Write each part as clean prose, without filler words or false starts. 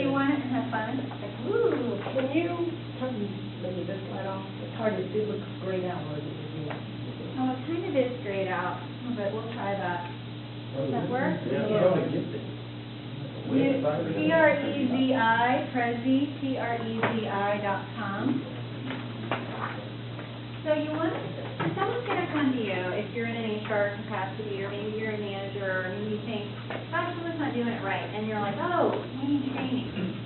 you want to have fun? Ooh, can you maybe this light off? It's hard to see, it looks grayed out where it is. Oh, it kind of is grayed out, but we'll try that. Does that work? Yeah. Prezi.com. So you want to, someone's going to come to you if you're in an HR capacity, or maybe you're a manager, or maybe you think, gosh, someone's not doing it right, and you're like, oh, we need training.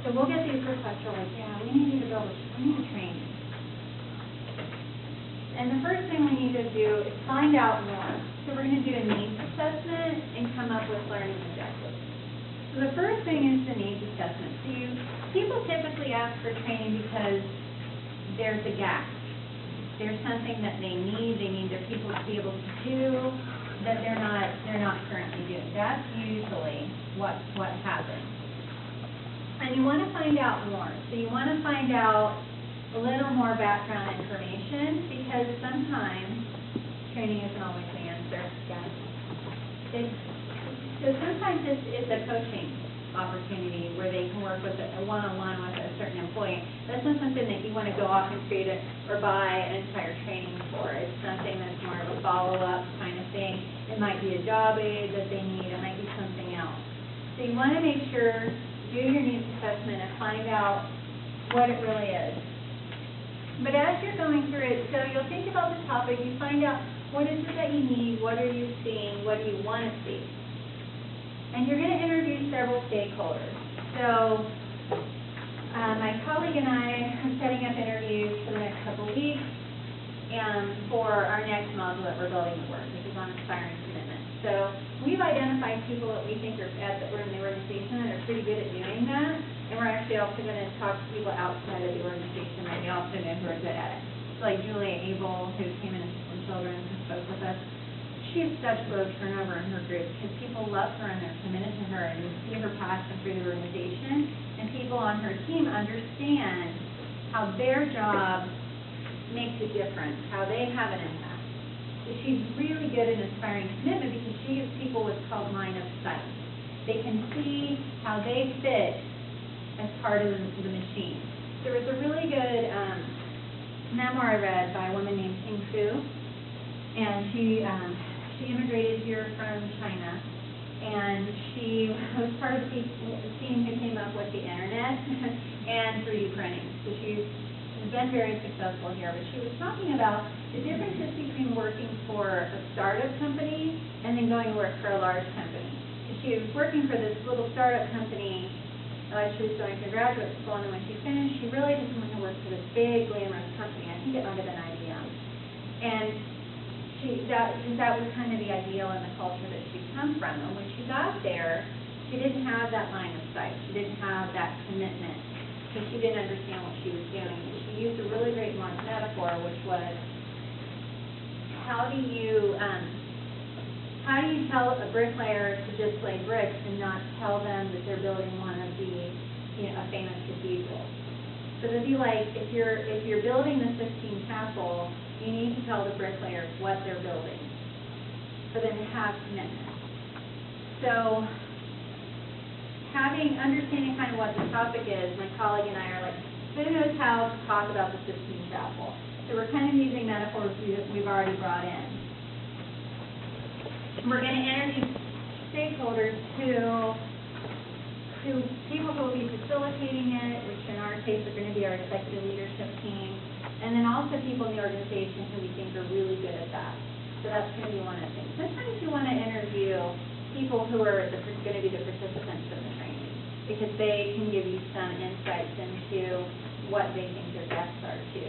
So we'll get these requests, we're like, yeah, we need you to we need to train. And the first thing we need to do is find out more. So we're going to do a needs assessment and come up with learning objectives. So the first thing is the needs assessment. So people typically ask for training because there's a gap. There's something that they need their people to be able to do that they're not currently doing. That's usually what happens. And you want to find out more. So you want to find out a little more background information, because sometimes training isn't always the answer. So sometimes it's a coaching opportunity where they can work with a one-on-one with a certain employee. That's not something that you want to go off and create or buy an entire training for. It's something that's more of a follow-up kind of thing. It might be a job aid that they need. It might be something else. So you want to make sure, do your needs assessment and find out what it really is. But as you're going through it, so you'll think about the topic, you find out what is it that you need, what are you seeing, what do you want to see. And you're going to interview several stakeholders. So my colleague and I are setting up interviews for the next couple of weeks for our next module that we're building at work, which is on inspiring commitment. So we've identified people that we think are in the organization that are pretty good at doing that. And we're actually also going to talk to people outside of the organization that we also know who are good at it. So like Julia Abel, who came in from Children and spoke with us. She has such low turnover in her group because people love her and they're committed to her, and you see her passion for the organization. And people on her team understand how their job makes a difference, how they have an impact. So she's really good at inspiring commitment because she gives people what's called line of sight. They can see how they fit as part of the machine. There was a really good memoir I read by a woman named Ting Fu, and she immigrated here from China, and she was part of the team who came up with the internet and 3D printing. So she's been very successful here, but she was talking about the differences between working for a startup company and then going to work for a large company. She was working for this little startup company. She was going to graduate school, and then when she finished, she really just wanted to work for this big, glamorous company. I think it might have been IBM. And that was kind of the ideal and the culture that she'd come from. And when she got there, she didn't have that line of sight. She didn't have that commitment because she didn't understand what she was doing. And she used a really great metaphor, which was, how do you tell a bricklayer to just lay bricks and not tell them that they're building one of the, a famous cathedral? So it'd be like, if you're building the Sistine Chapel, you need to tell the bricklayers what they're building for them to have commitment. So understanding kind of what the topic is, my colleague and I are like, who knows how to talk about the Sistine Chapel? So we're kind of using metaphors we've already brought in. We're going to interview stakeholders who people who will be facilitating it, which in our case are going to be our executive leadership team, and then also people in the organization who we think are really good at that. So that's going to be one of the things. Sometimes you want to interview people who are going to be the participants in the training, because they can give you some insights into what they think their gaps are too.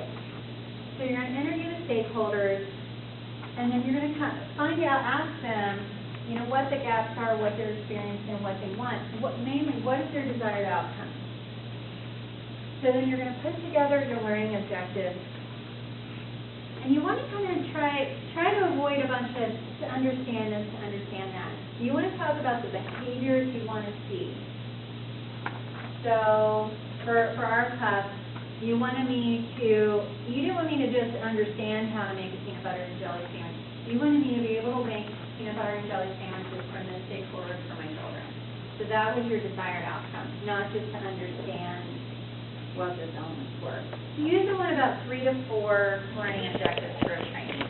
So you're going to interview the stakeholders, and then you're going to find out, ask them, what the gaps are, what they're experiencing, what they want. Mainly, what is their desired outcome? So then you're going to put together your learning objectives. And you want to kind of try to avoid a bunch of to understand this, to understand that. You want to talk about the behaviors you want to see. So for our class, you didn't want me to just understand how to make a peanut butter and jelly sandwich. You wanted me to be able to make peanut butter and jelly sandwiches from the stakeholders for my children. So that was your desired outcome, not just to understand what those elements were. You usually want about 3 to 4 learning objectives for a training.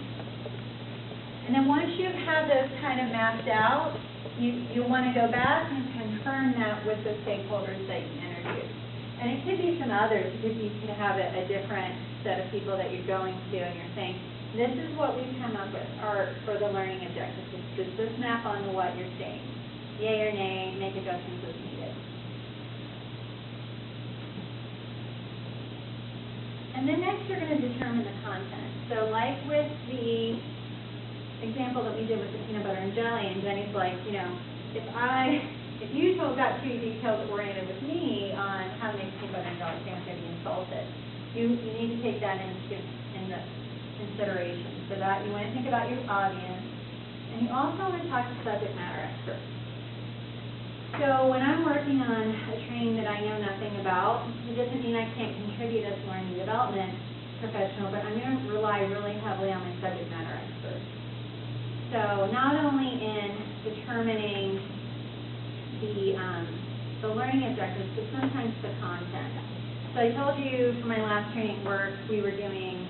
And then once you have those kind of mapped out, you want to go back and confirm that with the stakeholders that you interviewed. And it could be some others, because you could have a different set of people that you're going to, and you're saying, this is what we've come up with for the learning objectives. Does this map onto what you're saying? Yay or nay, make adjustments as needed. And then next you're going to determine the content. So like with the example that we did with the peanut butter and jelly, and Jenny's like, you know, if you got too detailed oriented with me on how to make peanut butter and jelly sandwich, I'm going to be insulted. You need to take that into consideration. So that you want to think about your audience, and you also want to talk to subject matter experts. So when I'm working on a training that I know nothing about, it doesn't mean I can't contribute as a learning development professional, but I'm going to rely really heavily on my subject matter experts. So not only in determining the learning objectives, but sometimes the content. So I told you for my last training work we were doing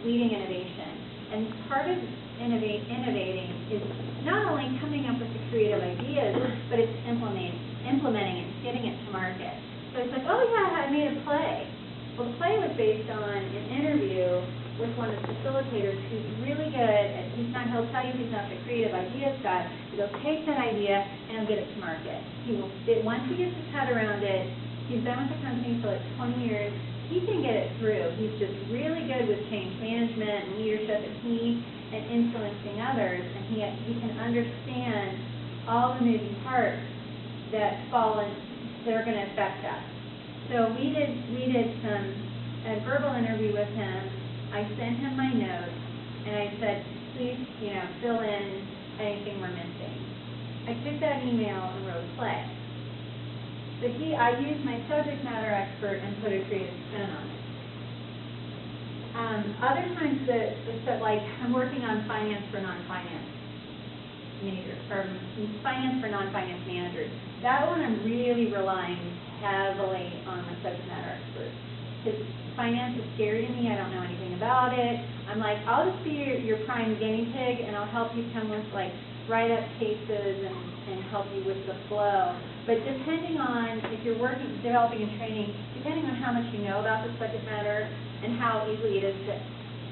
leading innovation. And part of innovating is not only coming up with the creative ideas, but it's implementing it, getting it to market. So it's like, oh yeah, I made a play. Well, the play was based on an interview with one of the facilitators who's really good at, he'll tell you he's not the creative ideas guy, but he'll take that idea and he'll get it to market. Once he gets his head around it, he's been with the company for like 20 years, he can get it through. He's just really good with change management and leadership and influencing others, and he can understand all the moving parts that are going to affect us. So we did a verbal interview with him. I sent him my notes, and I said, please, fill in anything we're missing. I took that email and wrote a play. So I used my subject matter expert and put a creative spin on it. Other times, like I'm working on finance for non-finance majors, or finance for non-finance managers. That one I'm really relying heavily on my subject matter expert. Because finance is scary to me, I don't know anything about it. I'm like, I'll just be your prime guinea pig, and I'll help you come with like write-up cases and help you with the flow. But depending on if you're developing and training, depending on how much you know about the subject matter and how easy it is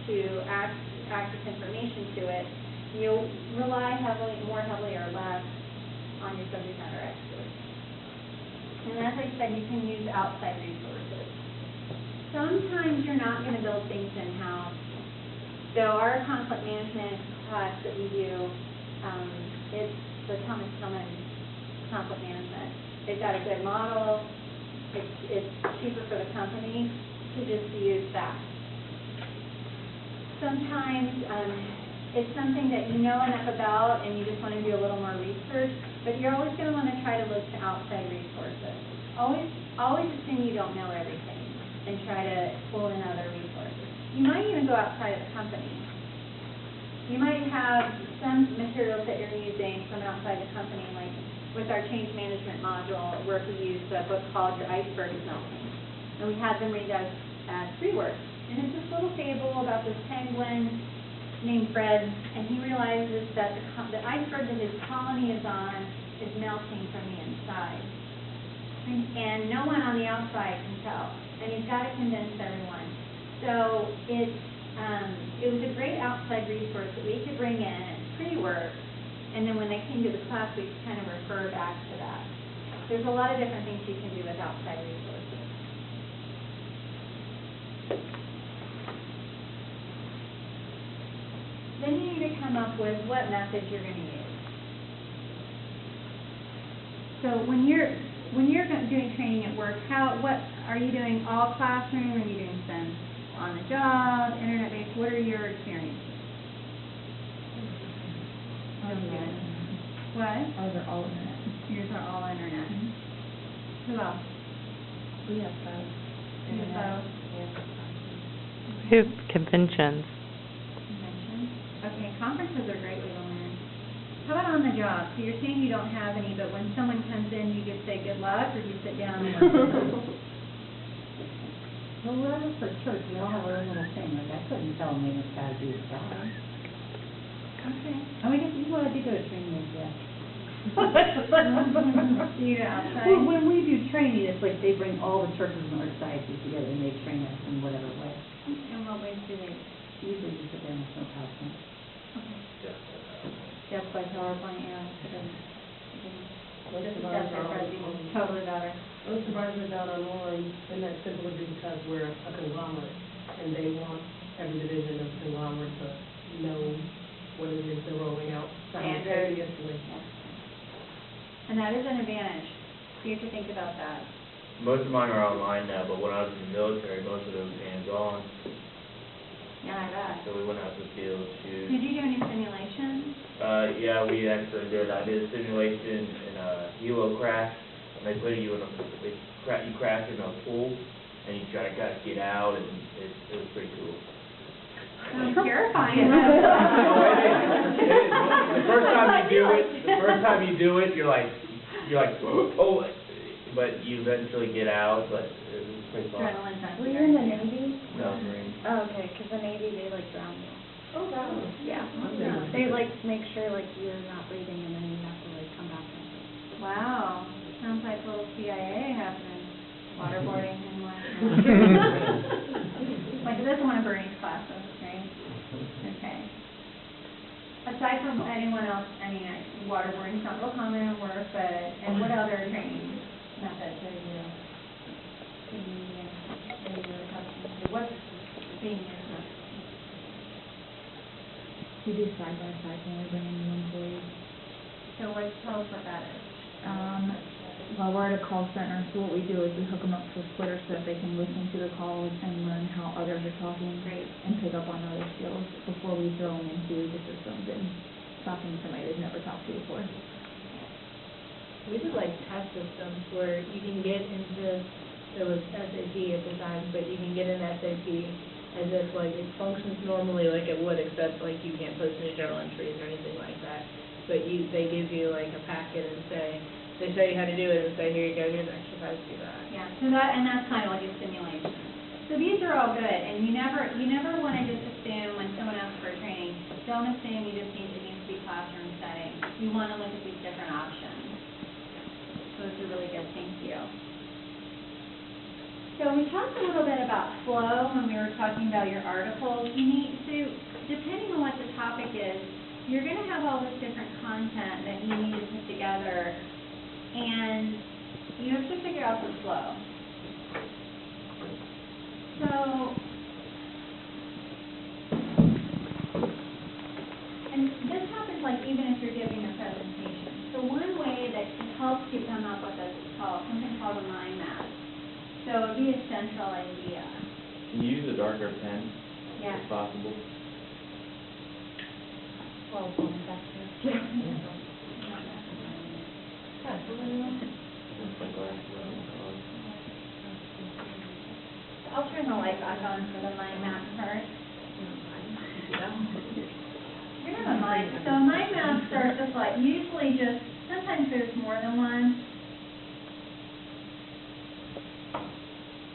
to access information to it, you'll rely more heavily or less on your subject matter expert. And as I said, you can use outside resources. Sometimes you're not going to build things in-house. So our conflict management class that we do, it's the Thomas Tillman conflict management. They've got a good model. It's cheaper for the company to just use that. Sometimes it's something that you know enough about and you just want to do a little more research, but you're always going to want to try to look to outside resources. Always assume you don't know everything and try to pull in other resources. You might even go outside of the company. You might have some materials that you're using from outside the company, like with our change management module work, we used a book called Your Iceberg is Melting. And we had them read as free work. And it's this little fable about this penguin named Fred, and he realizes that the iceberg that his colony is on is melting from the inside. And no one on the outside can tell. And he's got to convince everyone. So it was a great outside resource that we could bring in as free work, and then when they came to the class, we could kind of refer back to that. There's a lot of different things you can do with outside resources. Then you need to come up with what method you're going to use. So when you're doing training at work, what are you doing? All classroom? Or are you doing some on the job, internet-based? What are your experiences? What? Ours are all internet. Yours are all internet. Who else? We have both. You have both? We have conventions. Conventions? Okay, conferences are a great way to learn. How about on the job? So you're saying you don't have any, but when someone comes in, you just say good luck, or do you sit down and work with them? Well, we're all for church, we all have our own little thing, like I couldn't tell them they just gotta do the job. Okay. I mean, if you wanted to go to training, yeah. Do you go outside? Well, when we do training, it's like they bring all the churches in our society together and they train us in whatever way. In what ways do they? Usually you sit there and no PowerPoint. Just by PowerPoint, yeah. Most Just of that's ours their are president. on- Totally better. Most of ours are done online, and that's simply because we're a conglomerate, and they want every division of the conglomerate to know what it is they're rolling out simultaneously. And that is an advantage. So you have to think about that. Most of mine are online now, but when I was in the military, most of it was hands-on. Yeah, I bet. So we went out to the field, shoot. Did you do any simulations? Yeah, we actually did. I did a simulation in a helo crash, and they put you in you crash in a pool, and you try to kind of get out, and it was pretty cool. Sounds terrifying. It is. The first time you do it, you're like, oh, but you eventually get out, but it was pretty fun. Adrenaline rush. Were you in the Navy? No, Marine. Oh, okay, because the Navy, they like drown you. Oh, wow. Yeah. Yeah. They like make sure like you're not breathing and then you have to like come back in. Wow. Sounds like a little CIA happening. Waterboarding and whatnot. Like this is one of Bernie's classes, right? Okay. Aside from anyone else, I mean, waterboarding's not real common at work, but, and what other training methods are you accustomed to? What's being your We do side-by-side when we bring in new employees. So tell us what that is. Well, we're at a call center, so what we do is we hook them up to a splitter so that they can listen to the calls and learn how others are talking. Great. And pick up on other skills before we throw them into the systems and talking to somebody they've never talked to before. We did like test systems where you can get into, it was SAP at the time, but you can get in SAP as if like it functions normally like it would, except like you can't post any journal entries or anything like that. But they give you like a packet and they show you how to do it and say, here you go, here's an exercise to do that. Yeah, so that's kind of like a simulation. So these are all good, and you never want to just assume when someone asks for training, don't assume you just need to be classroom setting. You want to look at these different options. So it's a really good, thank you. So we talked a little bit about flow when we were talking about your articles. You need to, depending on what the topic is, you're going to have all this different content that you need to put together, and you have to figure out the flow. So, and this happens like even if you're giving a presentation. So one way that helps you come up with this is something called a mind map. So it would be a central idea. Can you use a darker pen Yeah. if possible? Well, going back to. Yeah. I'll turn the light back on for the mind map part. We have a mind, so a mind map starts with like, usually just, sometimes there's more than one.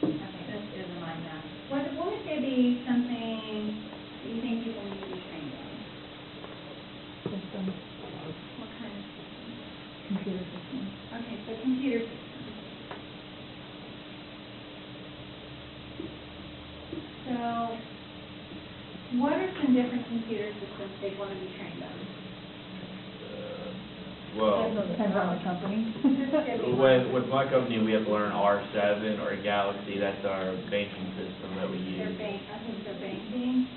Okay, this is a mind map. What would there be something that you think people need to be trained in? Systems, What kind of system? computer systems. Okay, so computer systems. So, what are some different computer systems they want to be trained on? Well, Depends on the company. with my company, we have to learn R7 or Galaxy. That's our banking system that we Their use. bank, I think their banking.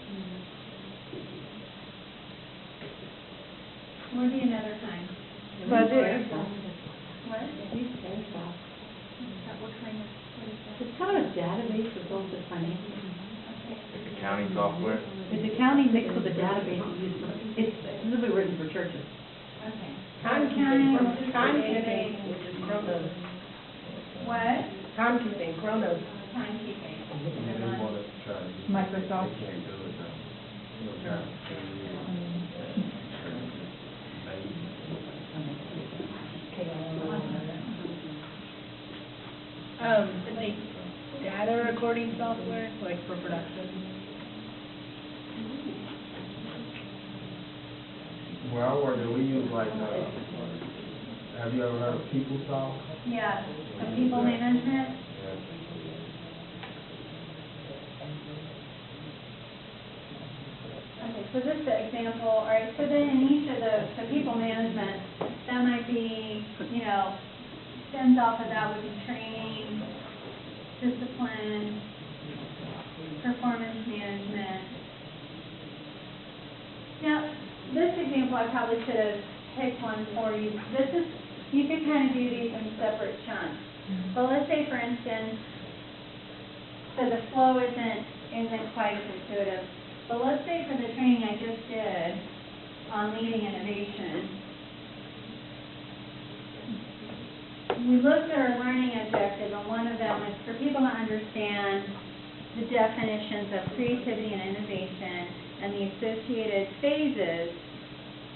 What would be another kind? Budget. What? Use Salesforce. What kind of, what is that? It's kind of a database with all the financial. Accounting software. It's accounting mixed with a database we use for, it's specifically written for churches. Okay. Timekeeping, which is Chronos. What? Timekeeping, Chronos. Timekeeping. Microsoft. like data recording software, like for production. Well, I wonder, we use like, have you ever heard of PeopleSoft? Yeah, so people management. Okay, so this is the example, all right, so then in each of the people management, that might be, you know, stems off of that would be training, discipline, performance management. Now, this example, I probably should have picked one for you. This is, you could kind of do these in separate chunks. But let's say, for instance, so the flow isn't quite as intuitive. But let's say for the training I just did on leading innovation, we looked at our learning objective, and one of them was for people to understand the definitions of creativity and innovation and the associated phases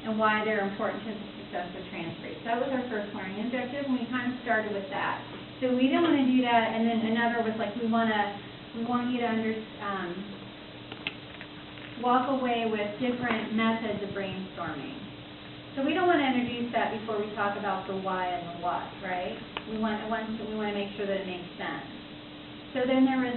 and why they're important to the success of transfer. So that was our first learning objective, and we kind of started with that. So we didn't want to do that, and then another was like we want you to walk away with different methods of brainstorming. So we don't want to introduce that before we talk about the why and the what, right? We want to make sure that it makes sense. So then there was,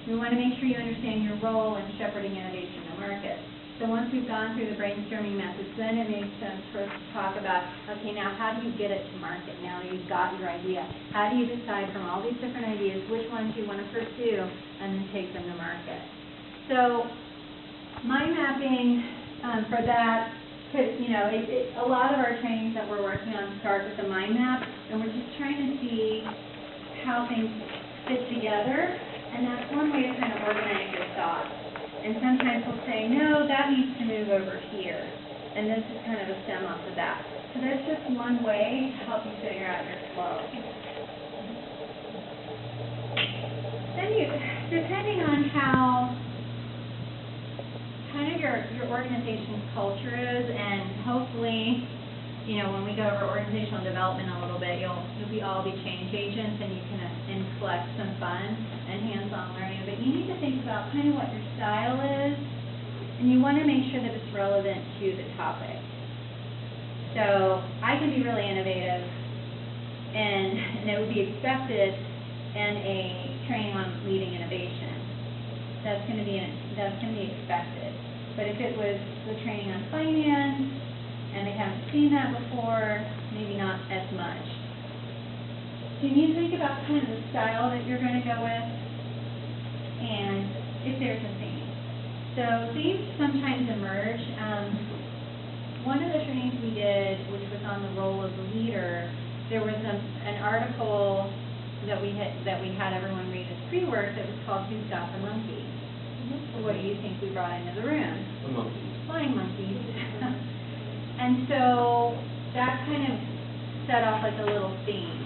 we want to make sure you understand your role in shepherding innovation in the market. So once we've gone through the brainstorming methods, then it makes sense for us to talk about, okay, now how do you get it to market? Now you've got your idea. How do you decide from all these different ideas which ones you want to pursue and then take them to market? So mind mapping for that could, you know, a lot of our trainings that we're working on start with a mind map, and we're just trying to see how things fit together, and that's one way to kind of organize your thoughts. And sometimes we'll say, no, that needs to move over here, and this is kind of a stem off of that. So that's just one way to help you figure out your flow. Then you, depending on how kind of your organization's culture is, and hopefully, you know, when we go over organizational development a little bit, you'll all be change agents, and you can collect some fun and hands-on learning. But you need to think about kind of what your style is, and you want to make sure that it's relevant to the topic. So I can be really innovative, and it would be expected in a training on leading innovation. That's going to be expected. But if it was the training on finance, and they haven't seen that before, maybe not as much. So you need to think about kind of the style that you're going to go with, and if there's a theme. So themes sometimes emerge. One of the trainings we did, which was on the role of the leader, there was an article that we had everyone read as pre-work that was called "Who's Got the Monkey?" So what do you think we brought into the room? The monkeys. Flying monkeys. And so that kind of set off like a little theme.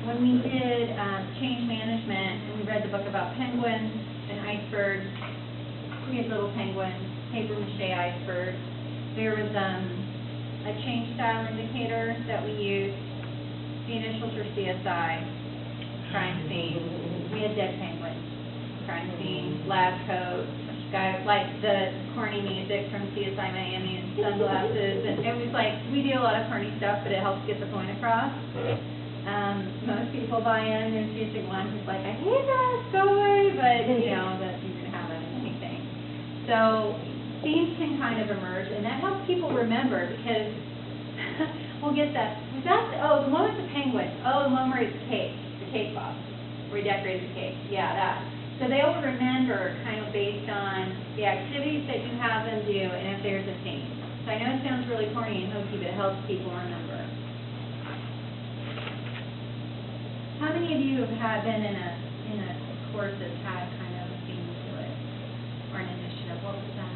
When we did change management, and we read the book about penguins and icebergs, we had little penguins, paper mache icebergs. There was a change style indicator that we used. The initials were CSI, crime scene. We had dead penguins, crime scene, lab coat, guy like the corny music from CSI Miami and sunglasses, and it was like, we do a lot of corny stuff, but it helps get the point across. Most people buy in. There's usually one who's like, I hate that, go away, but you know, that you can have anything. So themes can kind of emerge, and that helps people remember, because we'll get that. Was that, oh, the one with the penguin. Oh, the one where it's cake, the cake box, where he decorated the cake. Yeah, that. So they will remember kind of based on the activities that you have them do, and if there's a theme. So I know it sounds really corny and hokey, but it helps people remember. How many of you have been in a course that's had kind of a theme to it, or an initiative? What was that?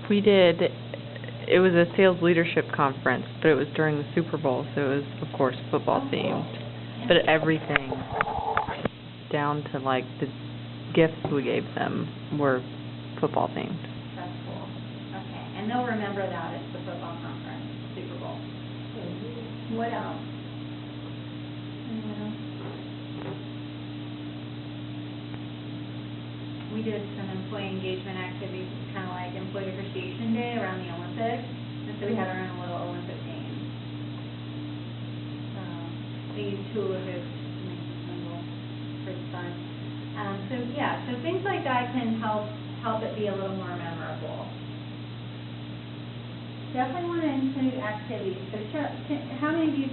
We did, it was a sales leadership conference, but it was during the Super Bowl, so it was, of course, football themed. But everything, down to like the gifts we gave them, were football themed. That's cool. Okay, and they'll remember that it's the football conference, Super Bowl. What else? Anyone else? did some employee engagement activities, kind of like Employee Appreciation Day around the Olympics, and so we had our own little Olympic games. We used hula hoops to make it simple, pretty fun. So things like that can help it be a little more memorable. Definitely want to include activities. So how many of you,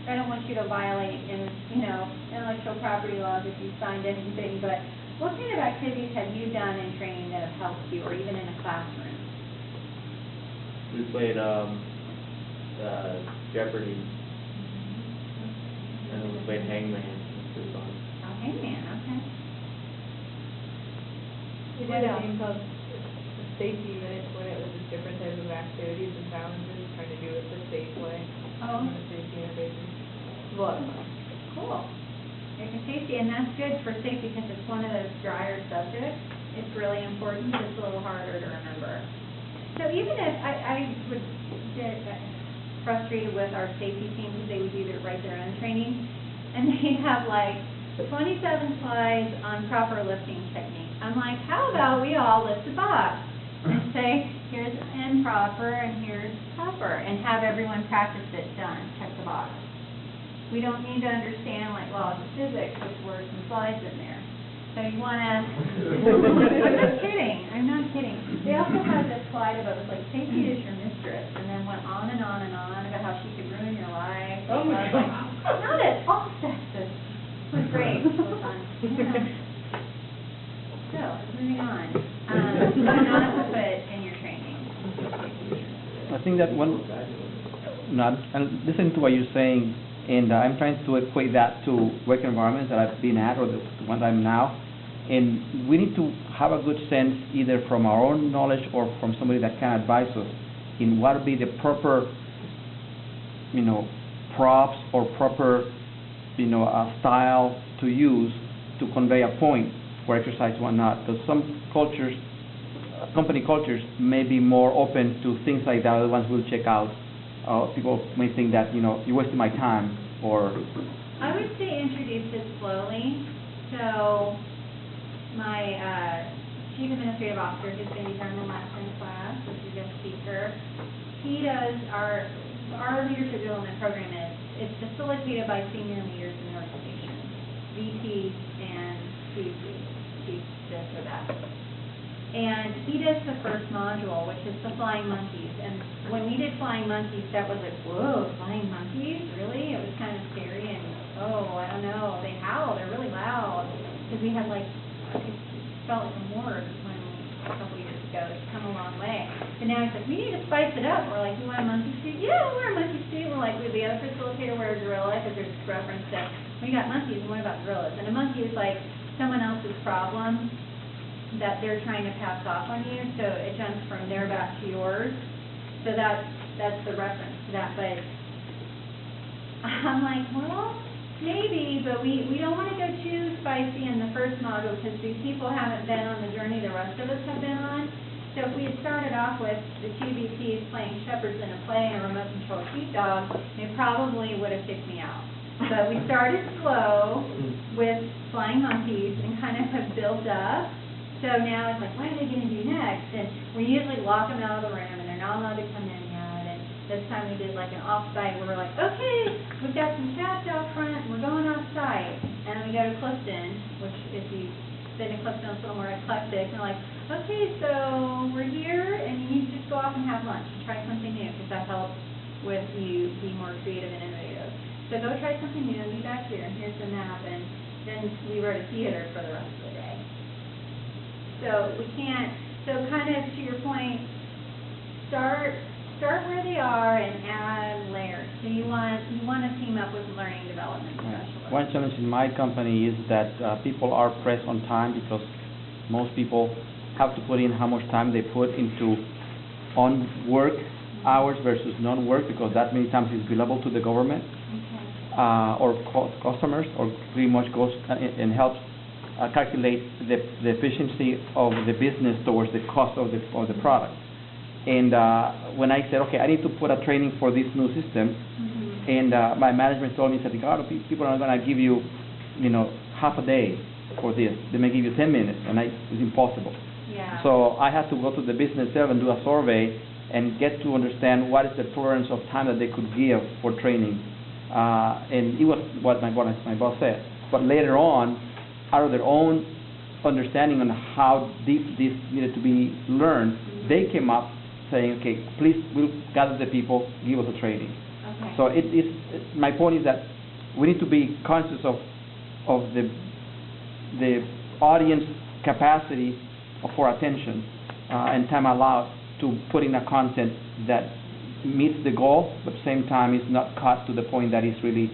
I don't want you to violate intellectual property laws if you signed anything, but what kind of activities have you done in training that have helped you, or even in a classroom? We played, Jeopardy, and then we played Hangman, which was fun. Oh, Hangman, okay. We did a game called Safety Unit, when it was just different types of activities and challenges, trying to do it the safe way. Oh. On a safety unit basis. It was a lot of fun. Cool. Safety, safety, and that's good for safety because it's one of those drier subjects. It's really important, but it's a little harder to remember. So even if I would get frustrated with our safety team because they would write their own training, and they'd have like 27 slides on proper lifting technique. I'm like, how about we all lift a box and say, here's improper and here's proper, and have everyone practice it, done, check the box. We don't need to understand like laws of physics with words and slides in there. So you want to, I'm not kidding. They also had this slide about, it was like, safety is your mistress, and then went on and on and on about how she could ruin your life. Oh my God. Like, not at all sexist. It was great. It was fun. Yeah. So, moving on. What not to put in your training? I think that I'm listening to what you're saying, and I'm trying to equate that to work environments that I've been at or the ones I'm now. And we need to have a good sense either from our own knowledge or from somebody that can advise us in what would be the proper, props or proper, style to use to convey a point for exercise and whatnot. Because some cultures, company cultures, may be more open to things like that. Other ones will check out. People may think that, you're wasting my time, or... I would say introduce it slowly. So my Chief Administrative Officer, who's going to be here in the lesson class, which is a guest speaker, he does our leadership development program it's facilitated by senior leaders in the organization, VPs and chief this or that. And he does the first module, which is the flying monkeys. And when we did flying monkeys, that was like, whoa, flying monkeys? Really? It was kind of scary and, I don't know, they howl, they're really loud. Because we had it felt like a morgue a couple years ago. It's come a long way. But now it's like, we need to spice it up. We're like, you want a monkey suit? Yeah, we'll wear a monkey suit. We're like, the other facilitator wear a gorilla, because there's reference to, we got monkeys, and what about gorillas? And a monkey is like someone else's problem that they're trying to pass off on you, so it jumps from their back to yours. So that's the reference to that. But I'm like, well, maybe, but we don't want to go too spicy in the first module because these people haven't been on the journey the rest of us have been on. So if we had started off with the two VPs playing shepherds in a play and a remote control sheepdog, they probably would have kicked me out. But we started slow with flying monkeys and kind of have built up. So now it's like, what are they going to do next? And we usually lock them out of the room, and they're not allowed to come in yet. And this time we did like an off-site where we're like, okay, we've got some cats out front, and we're going off-site. And then we go to Clifton, which if you've been to Clifton, it's a little more eclectic. And we're like, okay, so we're here, and you need to just go off and have lunch and try something new, because that helps with you being more creative and innovative. So go try something new and be back here, and here's the map. And then we wrote a theater for the rest of the day. So we can't, kind of to your point, start where they are and add layers. So you want to team up with learning development specialists. One challenge in my company is that people are pressed on time because most people have to put in how much time they put into on work hours versus non-work, because that many times is billable to the government or customers, or pretty much goes and helps calculate the efficiency of the business towards the cost of the product. And when I said, okay, I need to put a training for this new system, and my management told me, said, God, people are not going to give you, half a day for this. They may give you 10 minutes, and it's impossible. Yeah. So I had to go to the business itself and do a survey and get to understand what is the tolerance of time that they could give for training. And it was what my boss said. But later on, out of their own understanding on how deep this needed to be learned, they came up saying, okay, please, we'll gather the people, give us a training. Okay. So my point is that we need to be conscious of the audience capacity for attention and time allowed to put in a content that meets the goal, but at the same time is not cut to the point that it's really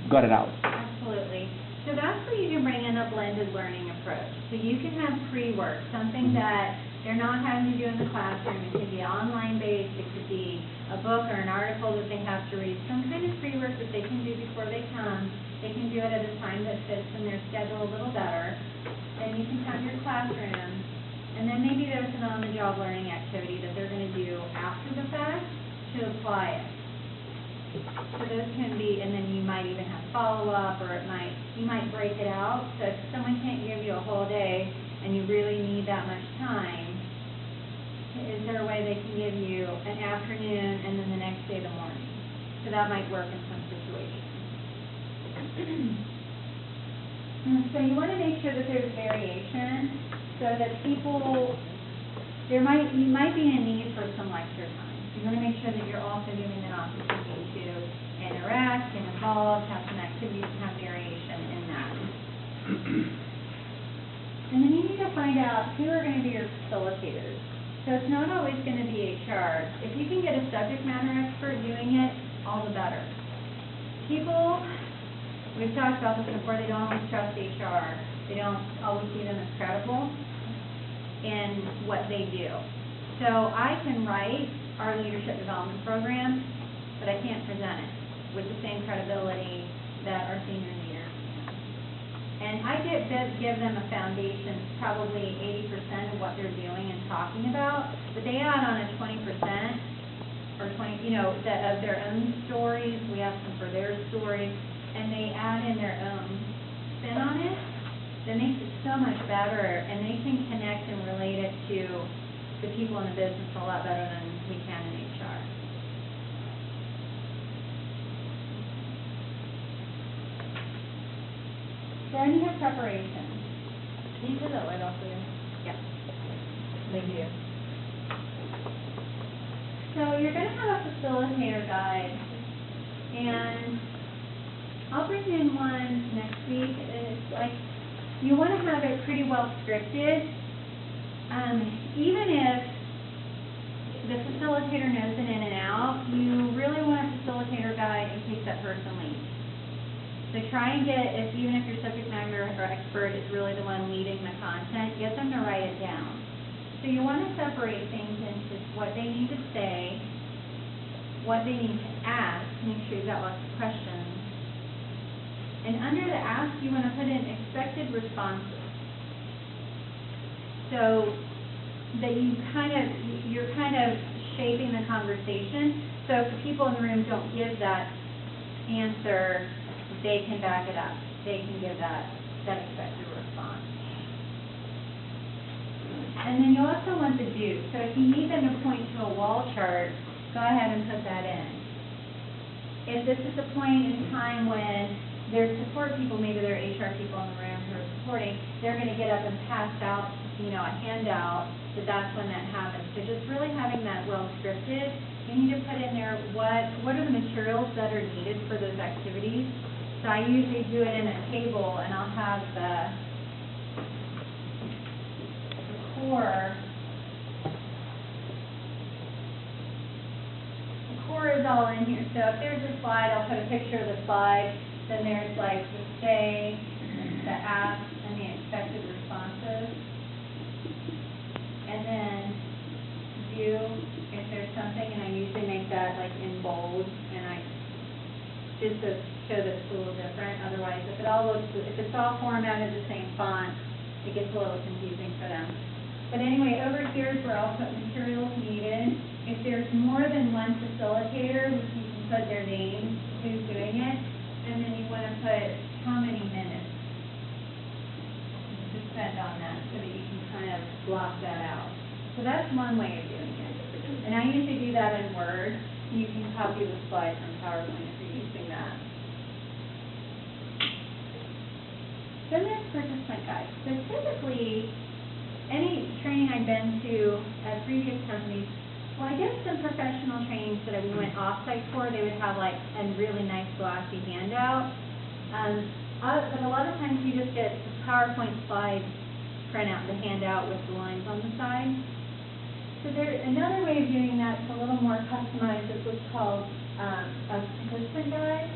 got it out. Absolutely. So that's where you can bring in a blended learning approach. So you can have pre-work, something that they're not having to do in the classroom. It could be online based, it could be a book or an article that they have to read, some kind of pre-work that they can do before they come. They can do it at a time that fits in their schedule a little better. Then you can have your classroom. And then maybe there's an on-the-job learning activity that they're going to do after the fact to apply it. So those can be, and then you might even have follow-up, or you might break it out. So if someone can't give you a whole day and you really need that much time, is there a way they can give you an afternoon and then the next day the morning? So that might work in some situations. So you want to make sure that there's variation, so that you might be in need for some lecture time. You want to make sure that you're also giving them opportunity to interact, get involved, have some activities, and have variation in that. And then you need to find out who are going to be your facilitators. So it's not always going to be HR. If you can get a subject matter expert doing it, all the better. People, we've talked about this before, they don't always trust HR. They don't always see them as credible in what they do. So I can write our leadership development program, but I can't present it with the same credibility that our senior leaders can. And I give them a foundation, probably 80% of what they're doing and talking about, but they add on a 20% or 20, that of their own stories. We ask them for their stories, and they add in their own spin on it. That makes it so much better, and they can connect and relate it to the people in the business a lot better than we can in HR. Then you have preparation. Can you turn that light off again? Yeah. Thank you. So you're going to have a facilitator guide, and I'll bring in one next week. It's like, you want to have it pretty well scripted, even if the facilitator knows it in and out. You really want a facilitator guide in case that person leaves. So try and get, even if your subject matter or expert is really the one leading the content, get them to write it down. So you want to separate things into what they need to say, what they need to ask, make sure you've got lots of questions. And under the ask, you want to put in expected responses. So that you're kind of shaping the conversation. So if the people in the room don't give that answer, they can back it up. They can give that expected response. And then you also want the do. So if you need them to point to a wall chart, go ahead and put that in. If this is a point in time when there's support people, maybe there are HR people in the room who are supporting, they're going to get up and pass out, a handout, that's when that happens. So just really having that well scripted, you need to put in there what are the materials that are needed for those activities. So I usually do it in a table, and I'll have the core. The core is all in here. So if there's a slide, I'll put a picture of the slide. Then there's like the say, the ask, and the expected responses. And then do, if there's something, and I usually make that like in bold, and I just to show that it's a little different. Otherwise, if it's all formatted the same font, it gets a little confusing for them. But anyway, over here is where I'll put materials needed. If there's more than one facilitator, you can put their name, who's doing it. And then you want to put how many minutes. block that out. So that's one way of doing it. And I usually do that in Word. You can copy the slide from PowerPoint if you're using that. Then there's participant guides. So typically, any training I've been to at previous companies, well, I guess some professional trainings that we went off-site for, they would have like a really nice glossy handout. But a lot of times you just get the PowerPoint slide printout, the handout with the lines on the side. So another way of doing that's a little more customized is what's called a participant guide.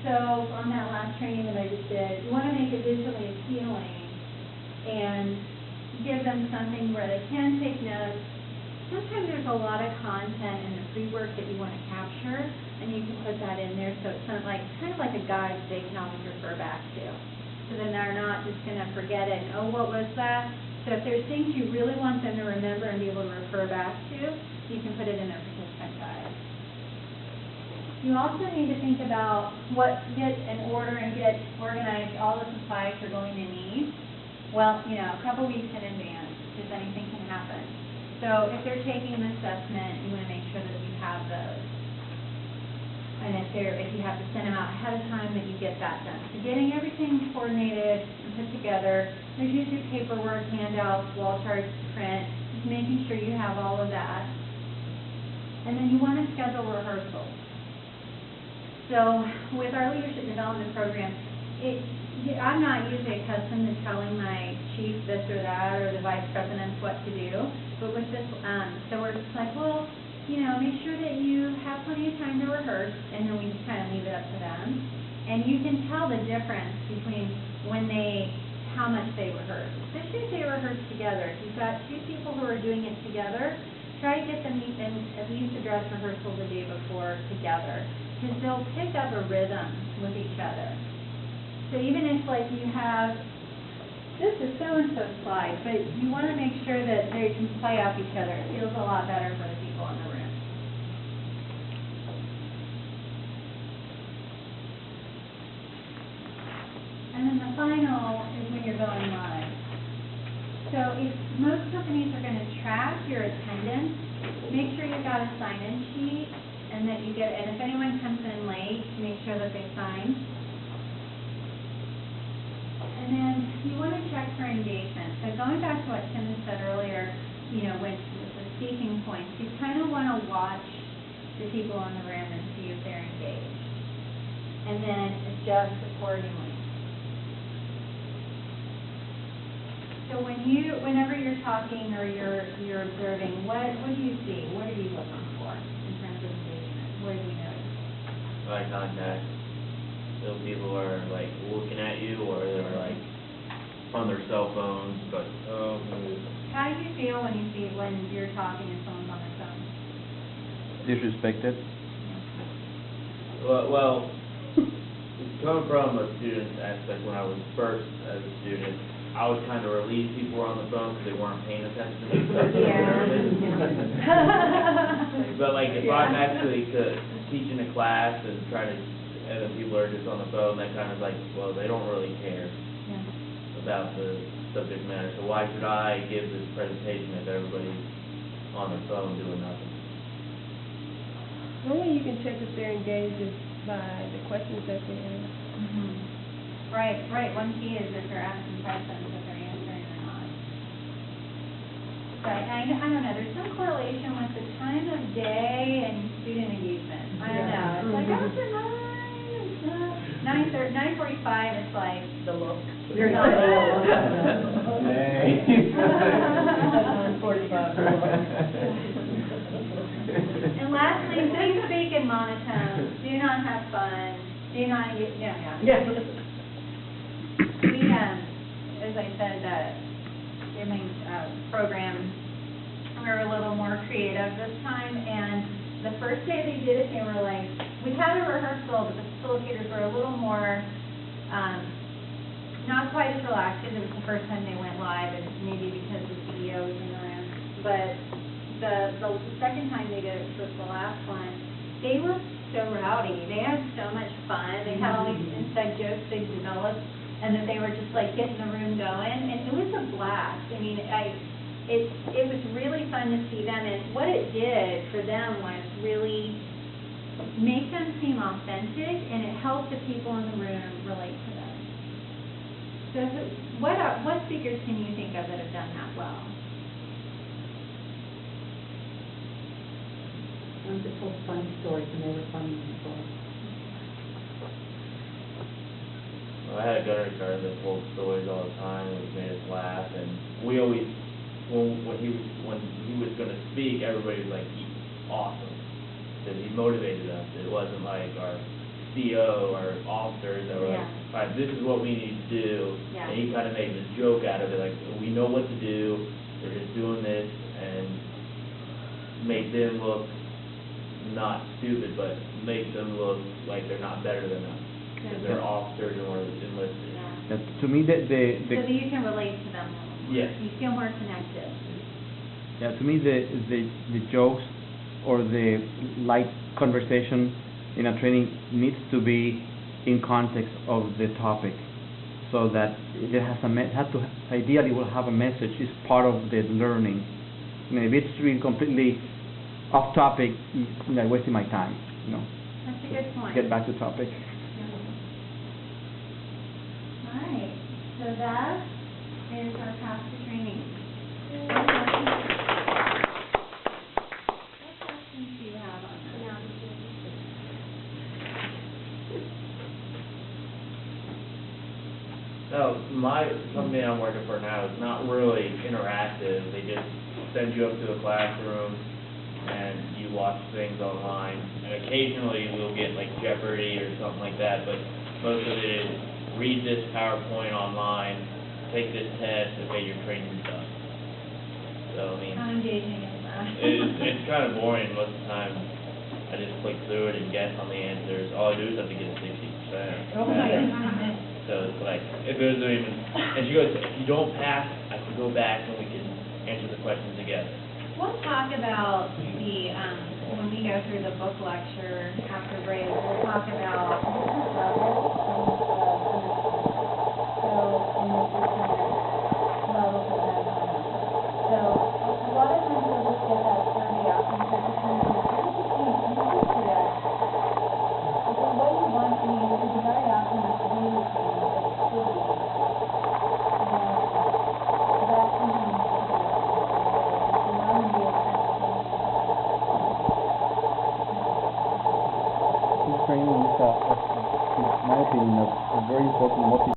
So on that last training that I just did, you want to make it visually appealing and give them something where they can take notes. Sometimes there's a lot of content in the free work that you want to capture, and you can put that in there so it's kind of like a guide they can always refer back to. So then they're not just going to forget it, oh, what was that? So if there's things you really want them to remember and be able to refer back to, you can put it in a participant guide. You also need to think about get in order and get organized all the supplies you're going to need. Well, a couple weeks in advance, because anything can happen. So if they're taking an assessment, you want to make sure that you have those. And if you have to send them out ahead of time, that you get that done. So getting everything coordinated and put together. There's usually paperwork, handouts, wall charts, print, just making sure you have all of that. And then you want to schedule rehearsals. So with our leadership development program, I'm not usually accustomed to telling my chief this or that or the vice presidents what to do. But with this, so we're just like, well, make sure that you have plenty of time to rehearse, and then we just kind of leave it up to them. And you can tell the difference between how much they rehearse, especially if they rehearse together. If you've got two people who are doing it together, try to get them at least a dress rehearsal the day before together, because they'll pick up a rhythm with each other. So even if you have, this is so-and-so slide, but you want to make sure that they can play off each other. It feels a lot better for the people in the room. And then the final is when you're going live. So if most companies are going to track your attendance, make sure you've got a sign-in sheet, and that you get, and if anyone comes in late, make sure that they sign. And then you want to check for engagement. So going back to what Tim had said earlier, with the speaking points, you kind of want to watch the people in the room and see if they're engaged. And then adjust accordingly. So whenever you're talking or you're observing, what do you see? What are you looking for in terms of engagement? What do you notice? Eye contact. So people are looking at you, or they're on their cell phones, but How do you feel when you're talking and someone's on their phone? Disrespected. Well, coming from a student aspect, when I was first as a student, I would kind of relieve people who were on the phone because they weren't paying attention to me. But if I'm actually teaching a class and and then people are just on the phone, that kind of well, they don't really care about the subject matter. So why should I give this presentation if everybody's on their phone doing nothing? One way you can check if they're engaged is by the questions that they ask. Mm-hmm. Right. One key is if they're asking questions, if they're answering or not. Right. I don't know. There's some correlation with the time of day and student engagement. I don't know. It's after 9. 9:45, it's the look. You're not. Hey. 9:45. And lastly, please speak in monotone. Do not have fun. Do not get, Yeah. We, as I said, in my program, we were a little more creative this time, and the first day they did it, they were we had a rehearsal, but the facilitators were a little more, not quite as relaxed, because it was the first time they went live, and maybe because the CEO was in the room. But the second time they did it, which was the last one, they were so rowdy. They had so much fun. They had all these inside jokes they developed, and that they were just getting the room going, and it was a blast. I mean, it was really fun to see them, and what it did for them was really make them seem authentic, and it helped the people in the room relate to them. So what speakers can you think of that have done that well? They told funny stories, and they were funny people. Well, I had a gunnery sergeant that told stories all the time, and it made us laugh, and we always, when he was gonna speak, everybody was like, awesome, because he motivated us. It wasn't like our CO or officers that were like, all right, this is what we need to do, and he kind of made a joke out of it, like, we know what to do, we're just doing this, and make them look not stupid, but make them look like they're not better than us, because they're officers and we're enlisted. To me, So that you can relate to them more. Yes. You feel more connected. to me, the jokes or the light conversation in a training needs to be in context of the topic, so that it ideally will have a message. It's part of the learning. I mean, if it's really completely off topic, it's like wasting my time, That's a good point. Get back to topic. All right, so that is our path to training. What questions do you have on that? No, my company I'm working for now is not really interactive. They just send you up to a classroom and you watch things online. And occasionally we'll get like Jeopardy or something like that, but most of it is read this PowerPoint online, take this test, okay, your training's done. So, I mean, How engaging is that? it's kind of boring most of the time. I just click through it and guess on the answers. All I do is have to get a 60%. Oh my goodness. So it's like, it doesn't even, and she goes, if you don't pass, I can go back and we can answer the questions together. We'll talk about when we go through the book lecture after break, we'll talk about different levels of understanding. So, in the different levels of understanding. So, a lot of times we'll just get that survey out from time to time, and I just think you can see that. So what you want, because very often it's really things that should be, that sometimes Training is, in my opinion, a very important